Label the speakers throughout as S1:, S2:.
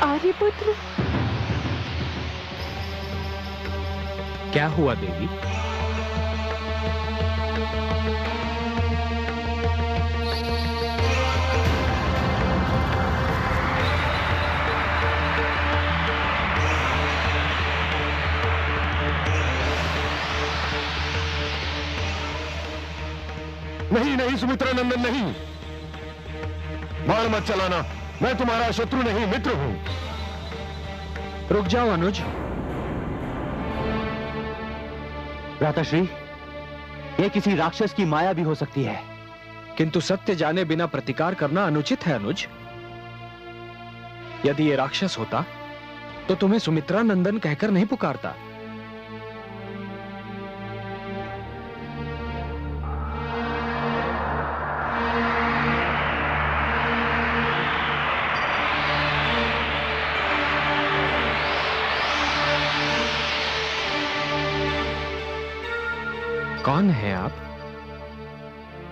S1: आर्यपुत्र।
S2: क्या हुआ देवी?
S3: नहीं नहीं सुमित्रा नंदन, नहीं। बाण मत चलाना, मैं तुम्हारा शत्रु नहीं, मित्र हूं।
S2: रुक जाओ अनुज।
S4: भ्राताश्री, यह किसी राक्षस की माया भी हो सकती है।
S2: किंतु सत्य जाने बिना प्रतिकार करना अनुचित है अनुज। यदि ये राक्षस होता तो तुम्हें सुमित्रा नंदन कहकर नहीं पुकारता। कौन है आप?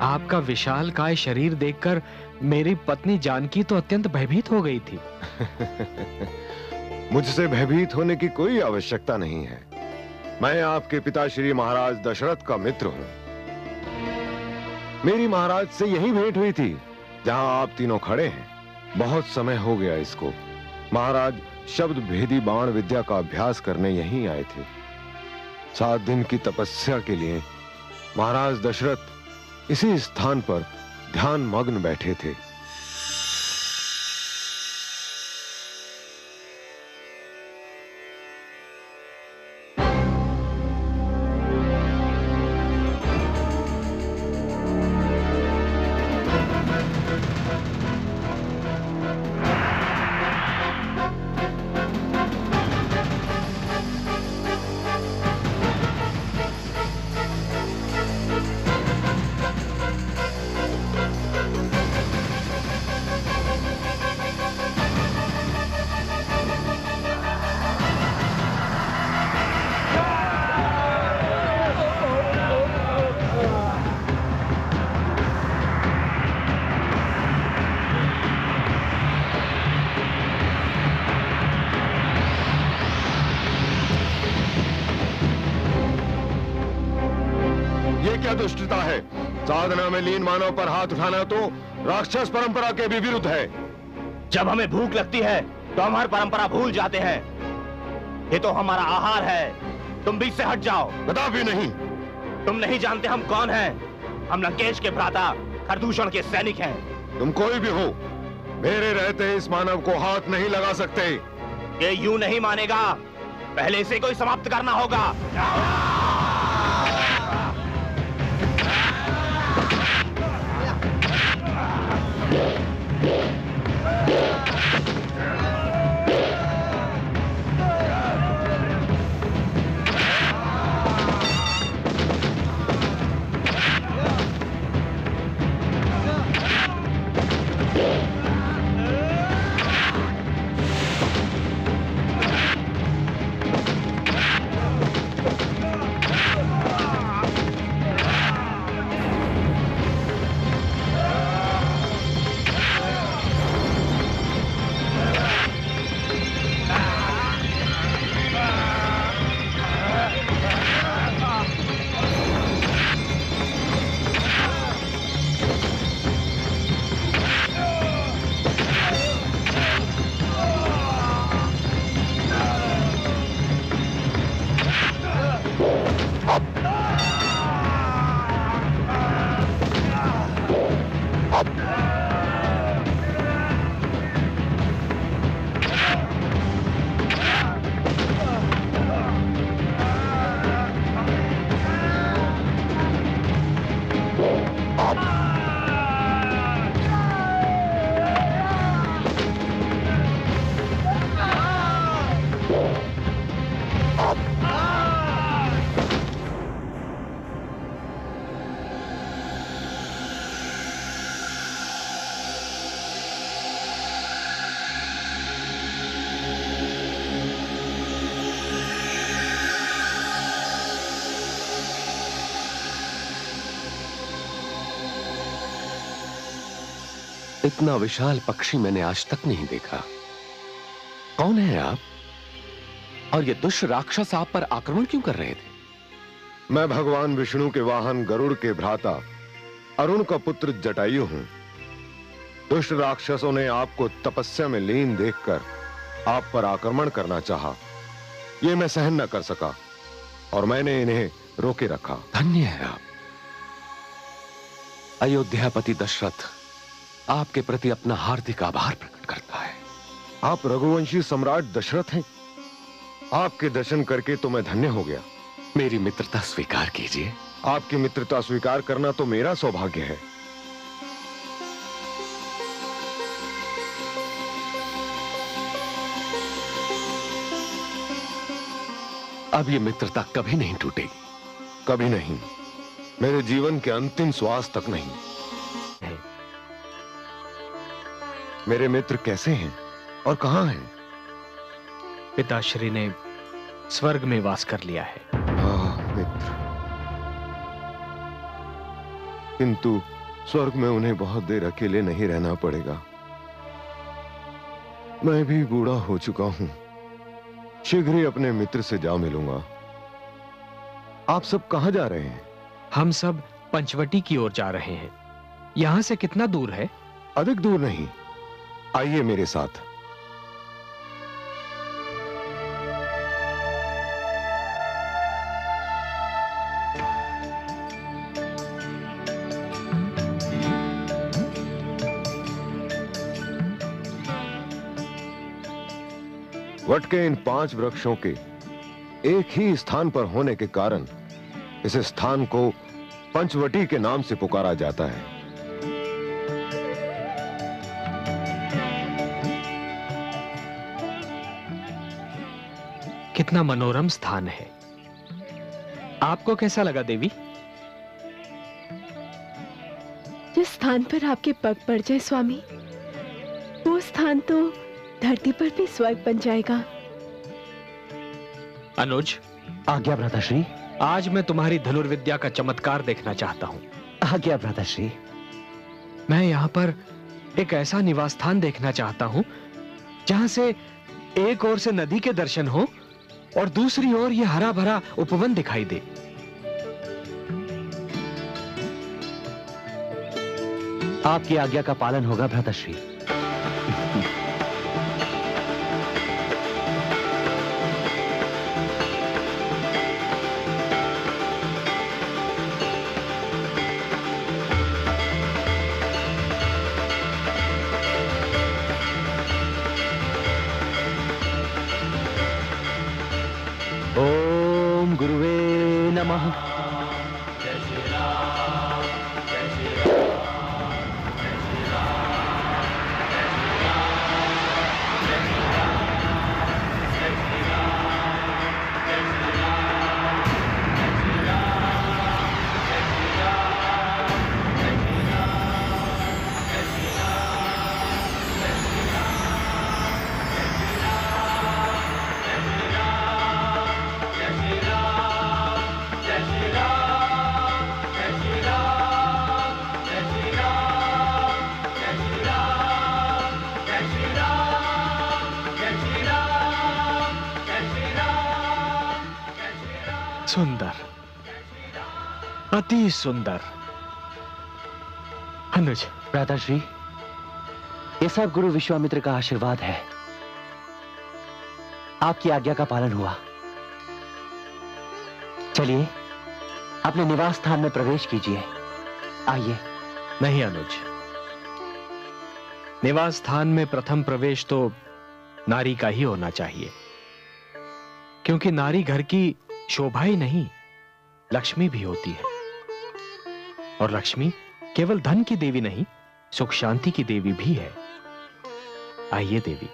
S2: आपका विशालकाय शरीर देखकर मेरी पत्नी जानकी तो अत्यंत भयभीत हो गई थी।
S3: मुझसे भयभीत होने की कोई आवश्यकता नहीं है। मैं आपके पिता श्री महाराज दशरथ का मित्र हूं। मेरी महाराज से यही भेंट हुई थी जहां आप तीनों खड़े हैं। बहुत समय हो गया इसको। महाराज शब्द भेदी बाण विद्या का अभ्यास करने यहीं आए थे। 7 दिन की तपस्या के लिए महाराज दशरथ इसी स्थान पर ध्यान मग्न बैठे थे। दुष्टता है। साधना में लीन मानव पर हाथ उठाना तो राक्षस परंपरा के भी विरुद्ध है।
S4: जब हमें भूख लगती है तो हमारी परंपरा भूल जाते हैं। ये तो हमारा आहार है। तुम बीच से हट जाओ।
S3: कदापि नहीं।
S4: तुम नहीं जानते हम कौन हैं। हम लंकेश के भ्राता खरदूषण के सैनिक हैं।
S3: तुम कोई भी हो, मेरे रहते इस मानव को हाथ नहीं लगा सकते।
S4: ये यूं नहीं मानेगा। पहले इसे कोई समाप्त करना होगा।
S3: इतना विशाल पक्षी मैंने आज तक नहीं देखा।
S1: कौन है आप? और ये दुष्ट राक्षस आप पर आक्रमण क्यों कर रहे थे?
S3: मैं भगवान विष्णु के वाहन गरुड़ के भ्राता अरुण का पुत्र जटायु हूं। दुष्ट राक्षसों ने आपको तपस्या में लीन देखकर आप पर आक्रमण करना चाहा। ये मैं सहन न कर सका और मैंने इन्हें रोके रखा।
S1: धन्य है आप। अयोध्यापति दशरथ आपके प्रति अपना हार्दिक आभार प्रकट करता है।
S3: आप रघुवंशी सम्राट दशरथ हैं। आपके दर्शन करके तो मैं धन्य हो गया।
S1: मेरी मित्रता स्वीकार कीजिए।
S3: आपकी मित्रता स्वीकार करना तो मेरा सौभाग्य है।
S1: अब ये मित्रता कभी नहीं टूटेगी।
S3: कभी नहीं, मेरे जीवन के अंतिम श्वास तक नहीं। मेरे मित्र कैसे हैं और कहां हैं?
S2: पिताश्री ने स्वर्ग में वास कर लिया है।
S3: मित्र, किंतु स्वर्ग में उन्हें बहुत देर अकेले नहीं रहना पड़ेगा। मैं भी बूढ़ा हो चुका हूं। शीघ्र ही अपने मित्र से जा मिलूंगा। आप सब कहां जा रहे हैं?
S2: हम सब पंचवटी की ओर जा रहे हैं। यहां से कितना दूर है?
S3: अधिक दूर नहीं, आइए मेरे साथ। वट के इन 5 वृक्षों के एक ही स्थान पर होने के कारण इस स्थान को पंचवटी के नाम से पुकारा जाता है।
S2: कितना मनोरम स्थान है। आपको कैसा लगा देवी?
S5: जिस स्थान पर आपके पग पड़ जाए स्वामी, वो स्थान तो धरती पर भी स्वर्ग बन जाएगा।
S2: अनुज,
S6: आज्ञा भ्राताश्री।
S2: आज मैं तुम्हारी धनुर्विद्या का चमत्कार देखना चाहता हूं।
S6: आज्ञा भ्राताश्री।
S2: मैं यहां पर एक ऐसा निवास स्थान देखना चाहता हूं जहां से एक ओर से नदी के दर्शन हो और दूसरी ओर यह हरा भरा उपवन दिखाई दे।
S6: आपकी आज्ञा का पालन होगा भ्राताश्री। ओम गुरुवे नमः।
S2: सुंदर, अति सुंदर। अनुज,
S6: भ्राताश्री, ये सब गुरु विश्वामित्र का आशीर्वाद है। आपकी आज्ञा का पालन हुआ। चलिए अपने निवास स्थान में प्रवेश कीजिए। आइए।
S2: नहीं अनुज, निवास स्थान में प्रथम प्रवेश तो नारी का ही होना चाहिए, क्योंकि नारी घर की शोभा ही नहीं, लक्ष्मी भी होती है। और लक्ष्मी केवल धन की देवी नहीं, सुख शांति की देवी भी है। आइए देवी।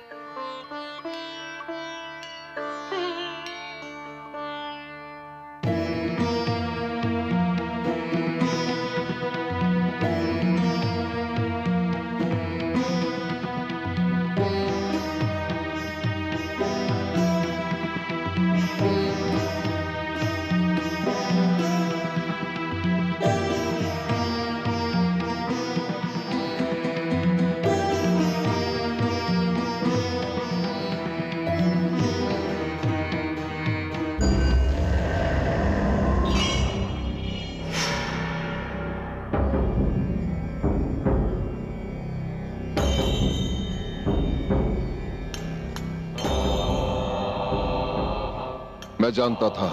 S3: मैं जानता था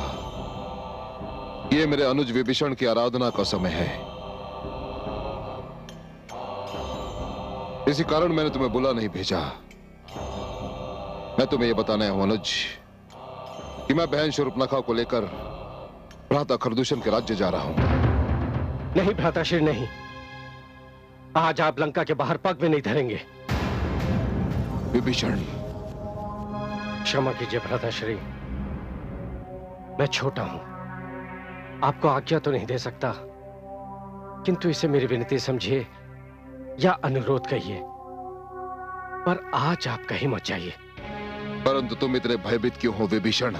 S3: ये मेरे अनुज विभीषण की आराधना का समय है, इसी कारण मैंने तुम्हें बुला नहीं भेजा। मैं तुम्हें यह बताना हूं अनुज कि मैं बहन शूर्पणखा को लेकर भ्राता खरदूषण के राज्य जा रहा हूं।
S7: नहीं भ्राताश्री नहीं, आज आप लंका के बाहर पग भी नहीं धरेंगे।
S3: विभीषण,
S7: क्षमा कीजिए भ्राताश्री, मैं छोटा हूं, आपको आज्ञा तो नहीं दे सकता, किंतु इसे मेरी विनती समझिए या अनुरोध कहिए, पर आज आप कहीं मत जाइए।
S3: परंतु तुम इतने भयभीत क्यों हो विभीषण?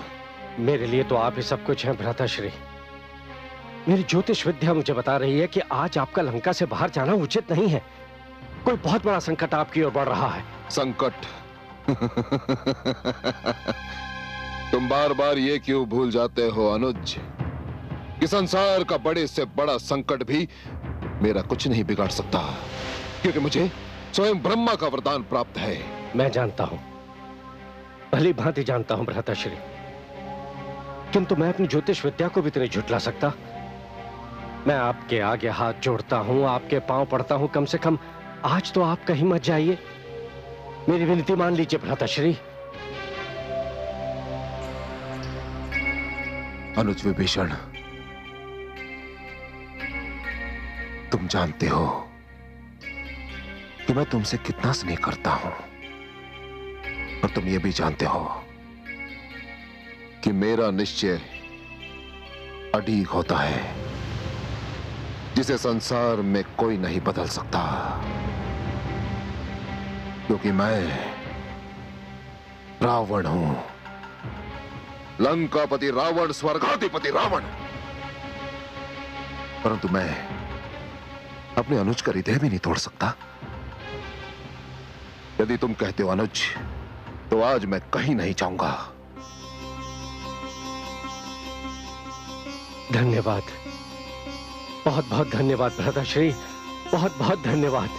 S7: मेरे लिए तो आप ही सब कुछ हैं भ्राताश्री। मेरी ज्योतिष विद्या मुझे बता रही है कि आज आपका लंका से बाहर जाना उचित नहीं है। कोई बहुत बड़ा संकट आपकी ओर बढ़ रहा है।
S3: संकट? तुम बार बार ये क्यों भूल जाते हो अनुज कि संसार का बड़े से बड़ा संकट भी मेरा कुछ नहीं बिगाड़ सकता, क्योंकि मुझे स्वयं ब्रह्मा का वरदान प्राप्त है।
S7: मैं जानता हूं, भली भांति जानता हूं भ्राताश्री, किंतु मैं अपनी ज्योतिष विद्या को भी तो नहीं झुठला सकता। मैं आपके आगे हाथ जोड़ता हूं, आपके पांव पड़ता हूं, कम से कम आज तो आप कहीं मत जाइए। मेरी विनती मान लीजिए भ्राताश्री।
S3: अनुज विभीषण, तुम जानते हो कि मैं तुमसे कितना स्नेह करता हूं, और तुम ये भी जानते हो कि मेरा निश्चय अडिग होता है, जिसे संसार में कोई नहीं बदल सकता, क्योंकि मैं रावण हूं, लंकापति रावण, स्वर्गाधिपति रावण। परंतु मैं अपने अनुज का हृदय भी नहीं तोड़ सकता। यदि तुम कहते हो अनुज, तो आज मैं कहीं नहीं जाऊंगा।
S7: धन्यवाद, बहुत बहुत धन्यवाद भ्राताश्री, बहुत बहुत धन्यवाद।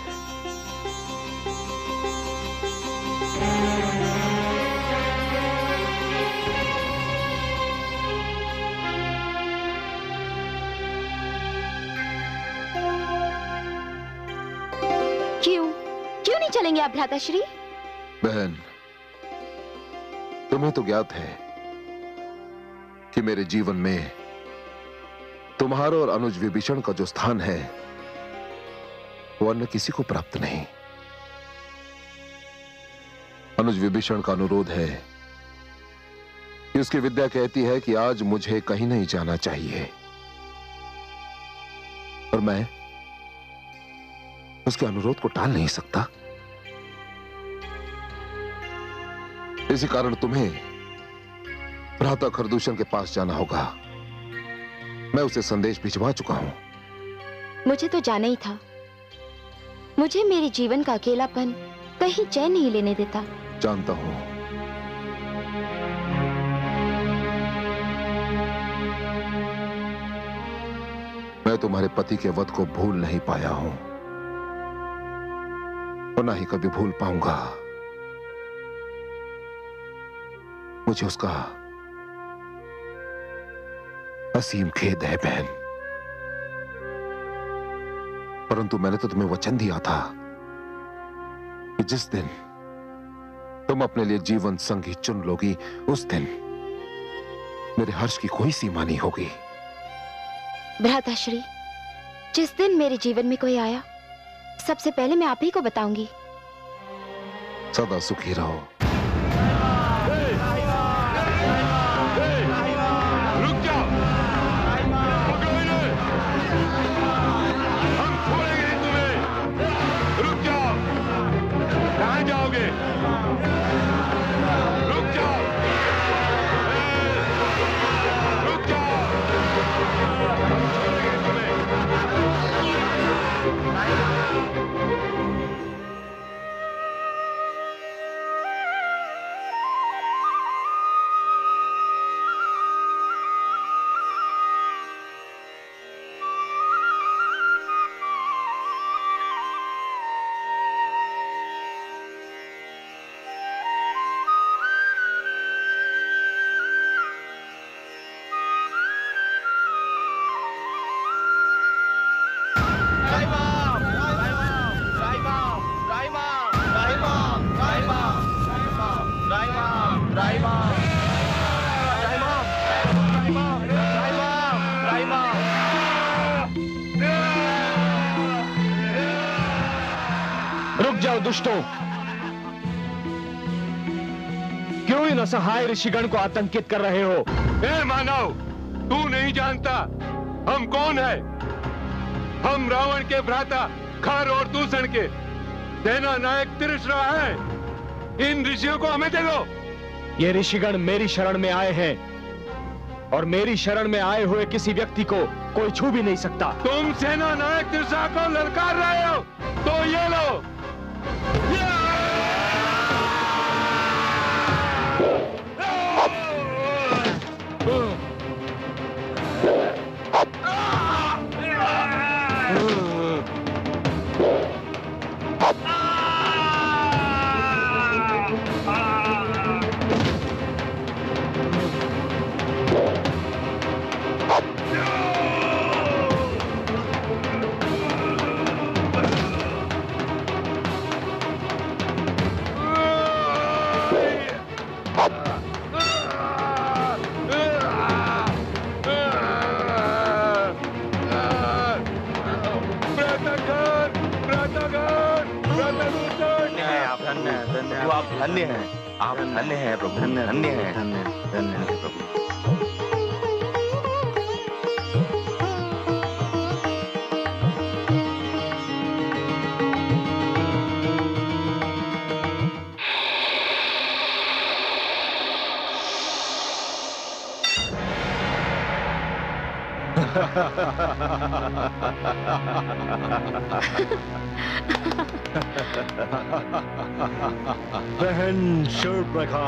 S8: क्यों नहीं चलेंगे आप भ्राताश्री?
S3: बहन, तुम्हें तो ज्ञात है कि मेरे जीवन में तुम्हारा और अनुज विभीषण का जो स्थान है वो अन्य किसी को प्राप्त नहीं। अनुज विभीषण का अनुरोध है कि उसकी विद्या कहती है कि आज मुझे कहीं नहीं जाना चाहिए, और मैं उसके अनुरोध को टाल नहीं सकता। इसी कारण तुम्हें भ्राता खरदूषण के पास जाना होगा। मैं उसे संदेश भिजवा चुका हूं।
S8: मुझे तो जाना ही था। मुझे मेरे जीवन का अकेलापन कहीं चैन नहीं लेने देता।
S3: जानता हूं, मैं तुम्हारे पति के वध को भूल नहीं पाया हूं, और ना ही कभी भूल पाऊंगा। मुझे उसका असीम खेद है बहन, परंतु मैंने तो तुम्हें वचन दिया था कि जिस दिन तुम अपने लिए जीवन संगी चुन लोगी, उस दिन मेरे हर्ष की कोई सीमा नहीं होगी।
S8: भ्राताश्री, जिस दिन मेरे जीवन में कोई आया, सबसे पहले मैं आप ही को बताऊंगी।
S3: सदा सुखी रहो।
S4: रुक जाओ, पकड़ो इन्हें, हम छोड़ेंगे नहीं तुम्हें। रुक जाओ, कहां जाओगे? रुक जाओ, रुक जाओ, हम छोड़ेंगे नहीं तुम्हें।
S2: दुष्टों, क्यों इन असहाय ऋषिगण को आतंकित कर रहे हो?
S3: ए मानव, तू नहीं जानता हम कौन है? हम रावण के भ्राता खर और दूषण के सेना नायक त्रिशरा है। इन ऋषियों को हमें दे दो।
S2: ये ऋषिगण मेरी शरण में आए हैं और मेरी शरण में आए हुए किसी व्यक्ति को कोई छू भी नहीं सकता।
S3: तुम सेना नायक त्रिशरा को ललकार रहे हो तो ये लो।
S4: धन्य हैं, आप धन्य हैं प्रभु, धन्य हैं, धन्य हैं प्रभु।
S7: बहन शूर्पणखा।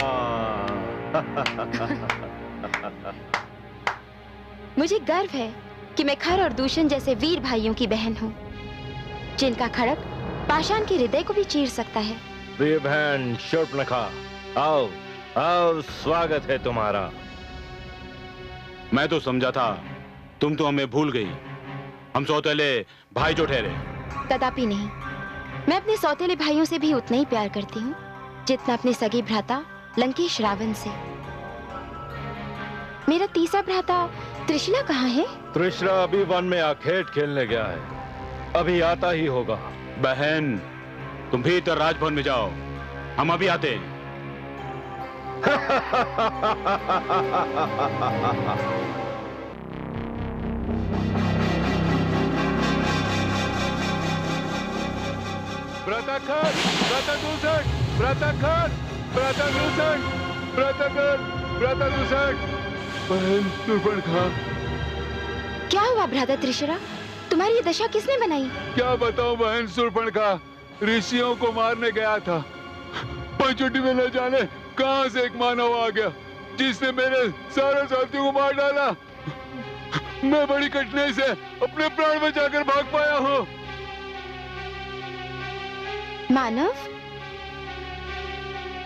S8: मुझे गर्व है कि मैं खर और दूषण जैसे वीर भाइयों की बहन हूँ, जिनका खड़क पाषाण के हृदय को भी चीर सकता है।
S4: प्रिय बहन शूर्पणखा, आओ आओ, स्वागत है तुम्हारा।
S9: मैं तो समझा था तुम तो हमें भूल गई, हम सौतेले भाई जो ठहरे।
S8: कदापि नहीं, मैं अपने सौतेले भाइयों से भी उतना ही प्यार करती हूँ जितना अपने सगे भ्राता लंकेश रावण से। मेरा तीसरा भ्राता त्रिशला कहाँ है?
S4: त्रिशरा अभी वन में आखेट खेलने गया है, अभी आता ही होगा।
S9: बहन, तुम भीतर राजभवन में जाओ, हम अभी आते हैं।
S3: व्रतखर, व्रतदूषण, व्रतखर, व्रतदूषण, व्रतखर, व्रतदूषण। बहन शूर्पणखा।
S8: क्या हुआ भ्राता त्रिशरा? तुम्हारी ये दशा किसने बनाई?
S3: क्या बताऊं बहन शूर्पणखा, ऋषियों को मारने गया था, पंचवटी में न जाने कहां से एक मानव आ गया जिसने मेरे सारे साथियों को मार डाला। मैं बड़ी कठिनाई से अपने प्राण बचाकर भाग पाया हूँ।
S8: मानव?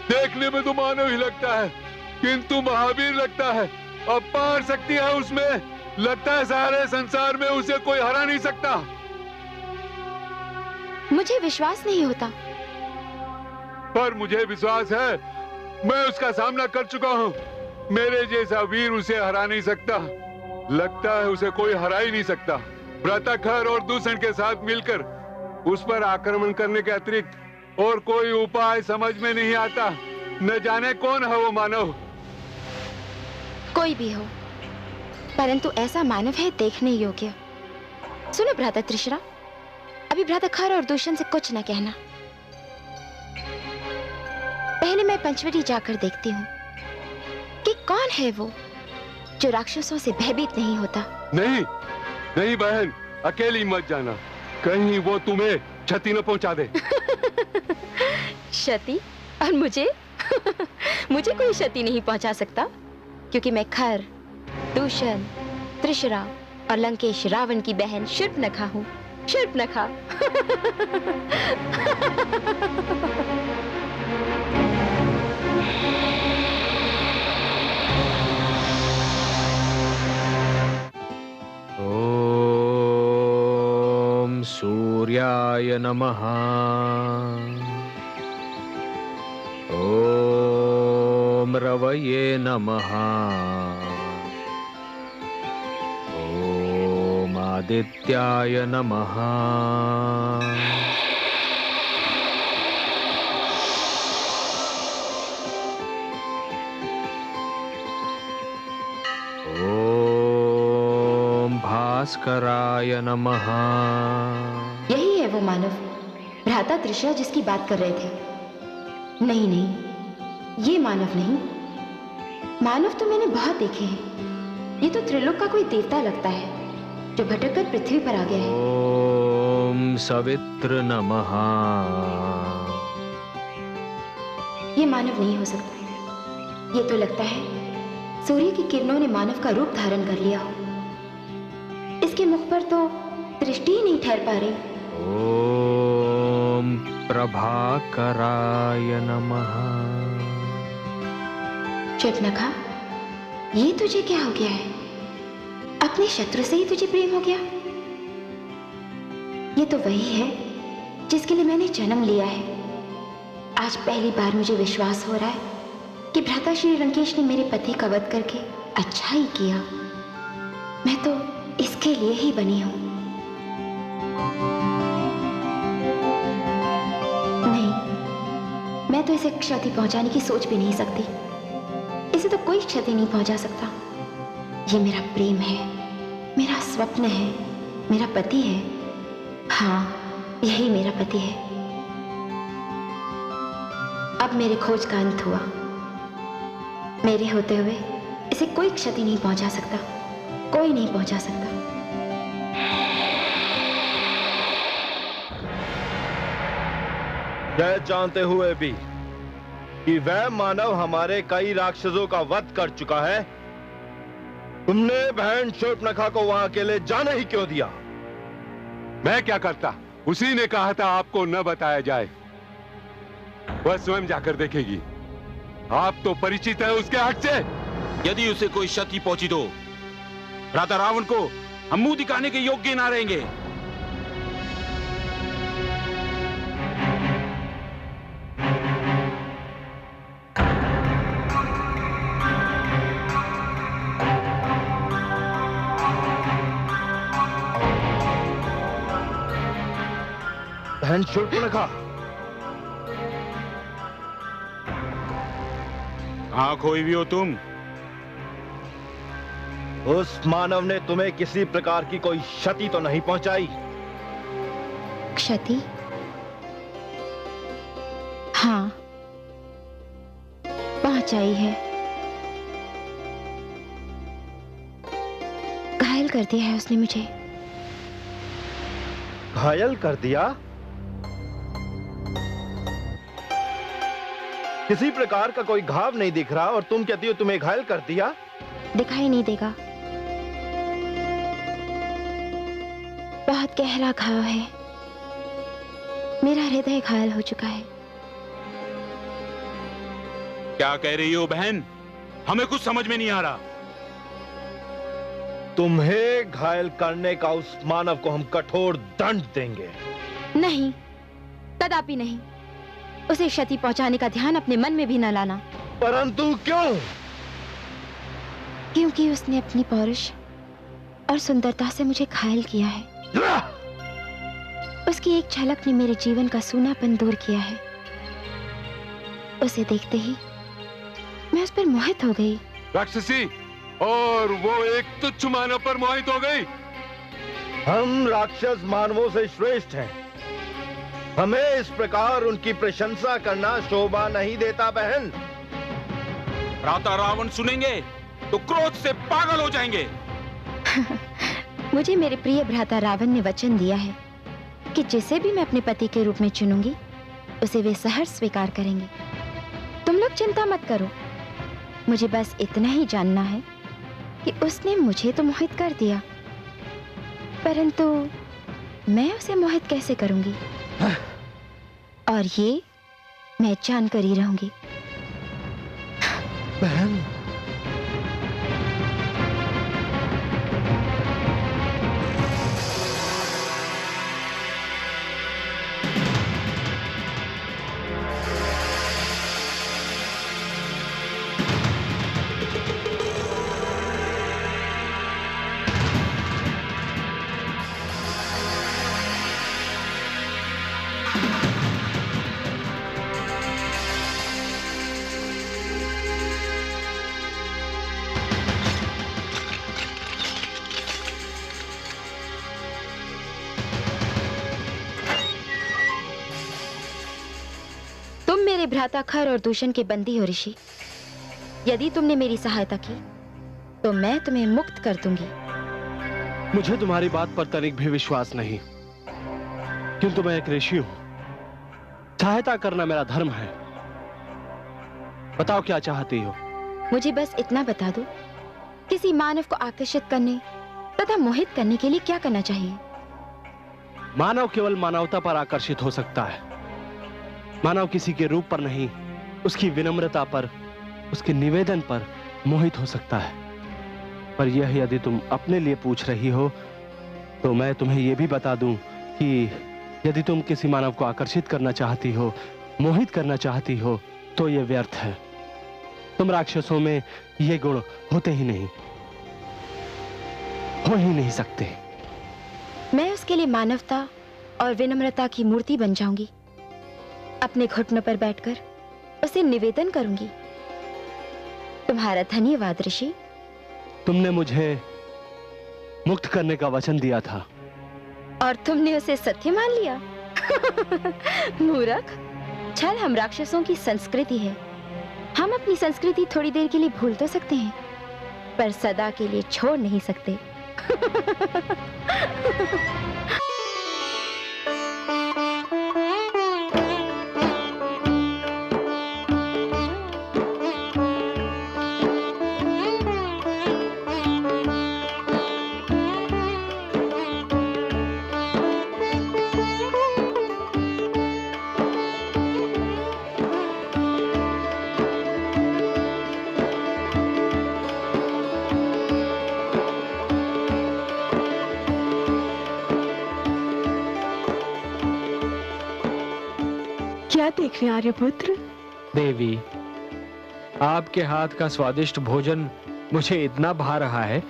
S3: देखने में तो मानव ही लगता है, किंतु महावीर लगता है। अपार शक्ति है उसमें, लगता है सारे संसार में उसे कोई हरा नहीं सकता।
S8: मुझे विश्वास नहीं होता।
S3: पर मुझे विश्वास है, मैं उसका सामना कर चुका हूँ। मेरे जैसा वीर उसे हरा नहीं सकता। लगता है उसे कोई हरा ही नहीं सकता। व्रतखर और दूषण के साथ मिलकर उस पर आक्रमण करने के अतिरिक्त और कोई उपाय समझ में नहीं आता। न जाने कौन है वो मानव।
S8: कोई भी हो, परंतु ऐसा मानव है देखने योग्य। सुनो भ्राता त्रिशरा, अभी भ्राता खर और दूषण से कुछ न कहना। पहले मैं पंचवटी जाकर देखती हूँ कि कौन है वो जो राक्षसों से भयभीत नहीं होता।
S3: नहीं नहीं बहन, अकेली मत जाना, कहीं वो तुम्हें क्षति न पहुंचा दे।
S8: क्षति? और मुझे? मुझे कोई क्षति नहीं पहुंचा सकता, क्योंकि मैं खर, दूषण, त्रिशरा और लंकेश रावण की बहन शूर्पणखा हूँ। शूर्पणखा।
S2: ओम सूर्याय नमः। ओम रवये नमः। ओम आदित्याय नमः। भास्कराय नमः।
S8: यही है वो मानव, भ्राता त्रिशरा जिसकी बात कर रहे थे। नहीं नहीं, ये मानव नहीं। मानव तो मैंने बहुत देखे हैं। ये तो त्रिलोक का कोई देवता लगता है जो भटक कर पृथ्वी पर आ गया है।
S2: ओम सवित्र नमः।
S8: ये मानव नहीं हो सकता। ये तो लगता है सूर्य की किरणों ने मानव का रूप धारण कर लिया हो। इसके मुख पर तो दृष्टि ही नहीं ठहर पा रही।
S2: ओम प्रभाकराय नमः।
S8: चुपनखा, ये तुझे क्या हो गया है? अपने शत्रु से ही तुझे प्रेम हो गया? ये तो वही है जिसके लिए मैंने जन्म लिया है। आज पहली बार मुझे विश्वास हो रहा है कि भ्राता श्री लंकेश ने मेरे पति का वध करके अच्छा ही किया। मैं तो इसके लिए ही बनी हूं। नहीं, मैं तो इसे क्षति पहुंचाने की सोच भी नहीं सकती। इसे तो कोई क्षति नहीं पहुंचा सकता। ये मेरा प्रेम है, मेरा स्वप्न है, मेरा पति है। हाँ, यही मेरा पति है। अब मेरे खोज का अंत हुआ। मेरे होते हुए इसे कोई क्षति नहीं पहुंचा सकता, कोई नहीं पहुंचा सकता।
S4: यह जानते हुए भी कि वह मानव हमारे कई राक्षसों का वध कर चुका है, तुमने बहन शूर्पणखा को वहां अकेले जाने ही क्यों दिया?
S1: मैं क्या करता? उसी ने कहा था आपको न बताया जाए। वह स्वयं जाकर देखेगी। आप तो परिचित है उसके हक से।
S9: यदि उसे कोई क्षति पहुंची तो भ्राता रावण को हम मुंह दिखाने के योग्य ना रहेंगे।
S4: बहन शूर्पणखा,
S9: कहां खोई भी हो तुम?
S4: उस मानव ने तुम्हें किसी प्रकार की कोई क्षति तो नहीं पहुंचाई?
S8: क्षति? हाँ, पहुंचाई है। घायल कर दिया है उसने मुझे।
S4: घायल कर दिया? किसी प्रकार का कोई घाव नहीं दिख रहा और तुम कहती हो तुम्हें घायल कर दिया?
S8: दिखाई नहीं देगा। बहुत गहरा घाव है। मेरा हृदय घायल हो चुका है।
S9: क्या कह रही हो बहन? हमें कुछ समझ में नहीं आ रहा।
S4: तुम्हें घायल करने का उस मानव को हम कठोर दंड देंगे।
S8: नहीं, कदापि नहीं। उसे क्षति पहुंचाने का ध्यान अपने मन में भी न लाना।
S4: परंतु क्यों?
S8: क्योंकि उसने अपनी पौरुष और सुंदरता से मुझे घायल किया है। उसकी एक झलक ने मेरे जीवन का सूनापन दूर किया है। उसे देखते ही मैं उस पर मोहित हो गई।
S1: राक्षसी, और वो एक तुच्छ मानव पर मोहित हो गई।
S4: हम राक्षस मानवों से श्रेष्ठ हैं। हमें इस प्रकार उनकी प्रशंसा करना शोभा नहीं देता बहन।
S9: भ्राता रावण सुनेंगे तो क्रोध से पागल हो जाएंगे।
S8: मुझे मेरे प्रिय भ्राता रावण ने वचन दिया है कि जिसे भी मैं अपने पति के रूप में चुनूंगी उसे वे सहर्ष स्वीकार करेंगे। तुम लोग चिंता मत करो। मुझे बस इतना ही जानना है कि उसने मुझे तो मोहित कर दिया, परंतु मैं उसे मोहित कैसे करूंगी? और ये मैं जानकर ही रहूंगी।
S4: बहन,
S8: तुम्हारे भ्राता खर और दूषण के बंदी हो ऋषि। यदि तुमने मेरी सहायता की तो मैं तुम्हें मुक्त कर दूंगी।
S10: मुझे तुम्हारी बात पर तनिक भी विश्वास नहीं, किंतु मैं एक ऋषि हूं। सहायता करना मेरा धर्म है। बताओ क्या चाहती हो?
S8: मुझे बस इतना बता दो, किसी मानव को आकर्षित करने तथा मोहित करने के लिए क्या करना चाहिए?
S10: मानव केवल मानवता पर आकर्षित हो सकता है। मानव किसी के रूप पर नहीं, उसकी विनम्रता पर, उसके निवेदन पर मोहित हो सकता है। पर यह यदि तुम अपने लिए पूछ रही हो तो मैं तुम्हें यह भी बता दूं कि यदि तुम किसी मानव को आकर्षित करना चाहती हो, मोहित करना चाहती हो, तो यह व्यर्थ है। तुम राक्षसों में ये गुण होते ही नहीं, हो ही नहीं सकते।
S8: मैं उसके लिए मानवता और विनम्रता की मूर्ति बन जाऊंगी। अपने घुटनों पर बैठकर उसे निवेदन करूंगी। तुम्हारा धन्यवाद ऋषि।
S10: तुमने मुझे मुक्त करने का वचन दिया था
S8: और तुमने उसे सत्य मान लिया। मूर्ख। छल हम राक्षसों की संस्कृति है। हम अपनी संस्कृति थोड़ी देर के लिए भूल तो सकते हैं, पर सदा के लिए छोड़ नहीं सकते।
S5: क्या देख रहे हैं आर्यपुत्र?
S2: देवी, आपके हाथ का स्वादिष्ट भोजन मुझे इतना भा रहा है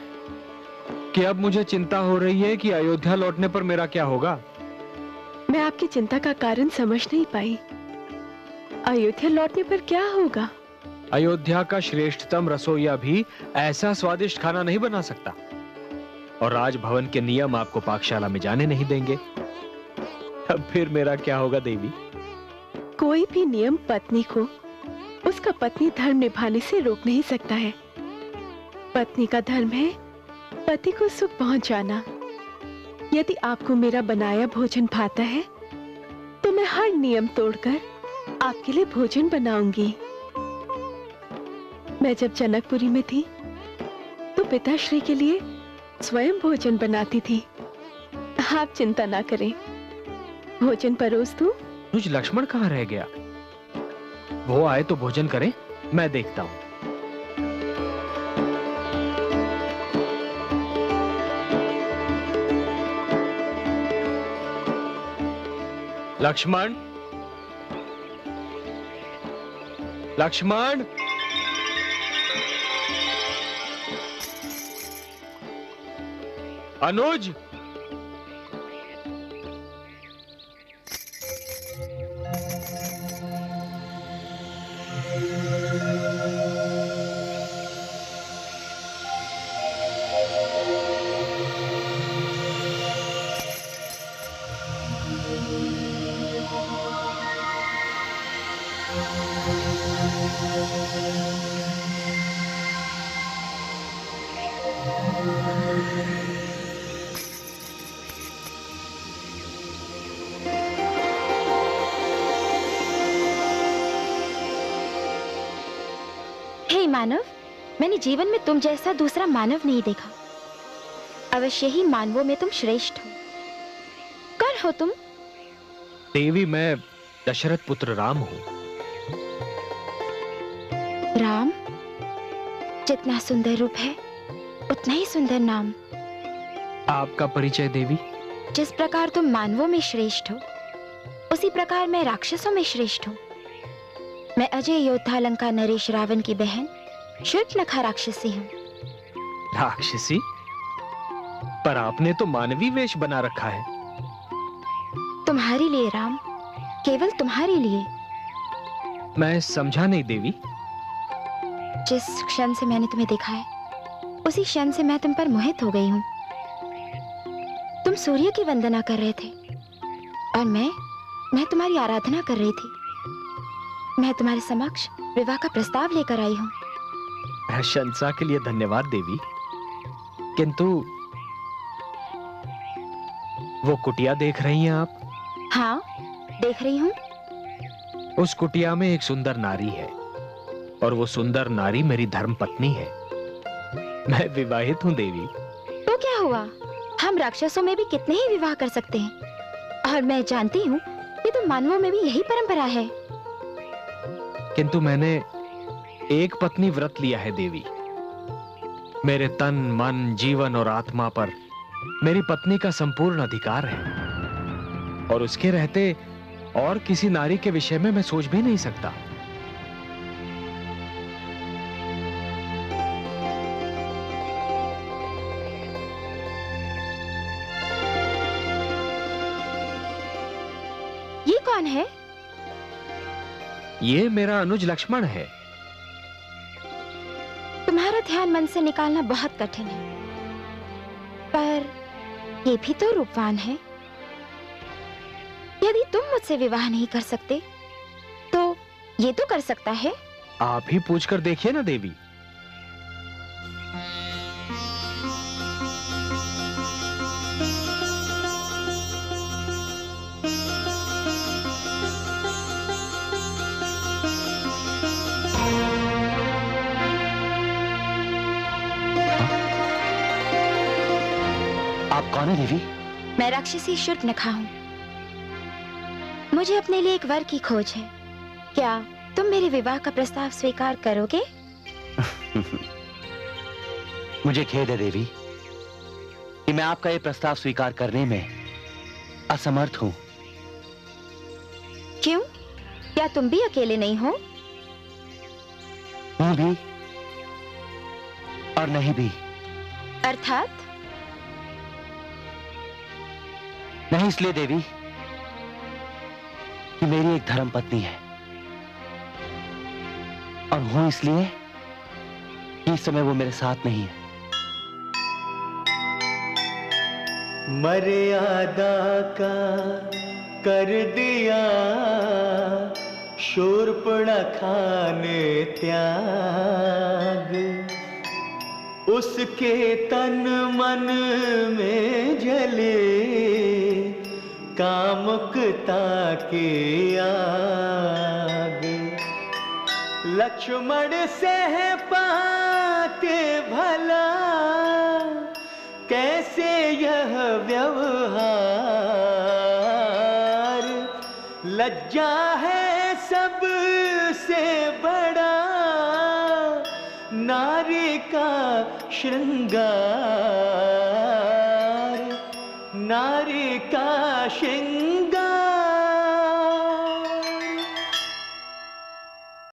S2: कि अब मुझे चिंता हो रही है कि अयोध्या लौटने पर मेरा क्या होगा।
S5: मैं आपकी चिंता का कारण समझ नहीं पाई। अयोध्या लौटने पर क्या होगा?
S2: अयोध्या का श्रेष्ठतम रसोइया भी ऐसा स्वादिष्ट खाना नहीं बना सकता, और राजभवन के नियम आपको पाकशाला में जाने नहीं देंगे। तब फिर मेरा क्या होगा देवी?
S5: कोई भी नियम पत्नी को उसका पत्नी धर्म निभाने से रोक नहीं सकता है। पत्नी का धर्म है पति को सुख पहुंचाना। यदि आपको मेरा बनाया भोजन भाता है तो मैं हर नियम तोड़कर आपके लिए भोजन बनाऊंगी। मैं जब जनकपुरी में थी तो पिताश्री के लिए स्वयं भोजन बनाती थी। आप चिंता ना करें, भोजन परोस दूं।
S2: मुझ लक्ष्मण कहाँ रह गया? वो आए तो भोजन करें, मैं देखता हूं। लक्ष्मण, लक्ष्मण, अनुज,
S8: हे मानव, मैंने जीवन में तुम जैसा दूसरा मानव नहीं देखा। अवश्य ही मानवों में तुम श्रेष्ठ हो। कौन हो तुम?
S2: देवी, मैं दशरथ पुत्र राम हूं।
S8: राम? जितना सुंदर रूप है उतना ही सुंदर नाम।
S2: आपका परिचय देवी?
S8: जिस प्रकार तुम मानवों में श्रेष्ठ हो, उसी प्रकार मैं राक्षसों में श्रेष्ठ हूँ। मैं अजय योद्धा लंका नरेश रावण की बहन शूर्पणखा राक्षसी हूँ।
S2: राक्षसी? पर आपने तो मानवी वेश बना रखा है।
S8: तुम्हारे लिए राम, केवल तुम्हारे लिए।
S2: मैं समझा नहीं देवी।
S8: जिस क्षण से मैंने तुम्हें देखा है उसी क्षण से मैं तुम पर मोहित हो गई हूँ। तुम सूर्य की वंदना कर रहे थे और मैं तुम्हारी आराधना कर रही थी। मैं तुम्हारे समक्ष विवाह का प्रस्ताव लेकर आई हूँ।
S2: प्रशंसा के लिए धन्यवाद देवी, किंतु वो कुटिया देख रही हैं आप?
S8: हाँ, देख रही हूँ।
S2: उस कुटिया में एक सुंदर नारी है और वो सुंदर नारी मेरी धर्म पत्नी है। मैं विवाहित हूँ देवी।
S8: तो क्या हुआ, हम राक्षसों में भी कितने ही विवाह कर सकते हैं, और मैं जानती हूँ कि तुम मानवों में भी यही परंपरा है।
S2: किंतु मैंने एक पत्नी व्रत लिया है देवी। मेरे तन, मन, जीवन और आत्मा पर मेरी पत्नी का संपूर्ण अधिकार है, और उसके रहते और किसी नारी के विषय में मैं सोच भी नहीं सकता।
S8: ये कौन है?
S2: ये मेरा अनुज लक्ष्मण है।
S8: तुम्हारा ध्यान मन से निकालना बहुत कठिन है, पर ये भी तो रूपवान है। यदि तुम मुझसे विवाह नहीं कर सकते, तो ये तो कर सकता है।
S2: आप ही पूछकर देखिए ना देवी।
S6: आप कौन है देवी?
S8: मैं राक्षसी शूर्पणखा हूँ। मुझे अपने लिए एक वर की खोज है। क्या तुम मेरे विवाह का प्रस्ताव स्वीकार करोगे?
S6: मुझे खेद है देवी कि मैं आपका ये प्रस्ताव स्वीकार करने में असमर्थ हूं।
S8: क्यों? क्या तुम भी अकेले नहीं हो?
S6: हूं भी और नहीं भी।
S8: अर्थात?
S6: नहीं इसलिए देवी कि मेरी एक धर्म पत्नी है, और हूं इसलिए कि इस समय वो मेरे साथ नहीं है।
S11: मर्यादा का कर दिया शूर्पणखा ने त्याग, उसके तन मन में जले कामुकता के आग। लक्ष्मण से पाते भला कैसे यह व्यवहार, लज्जा है सबसे बड़ा नारी का श्रृंगार, नारी का श्रृंगार।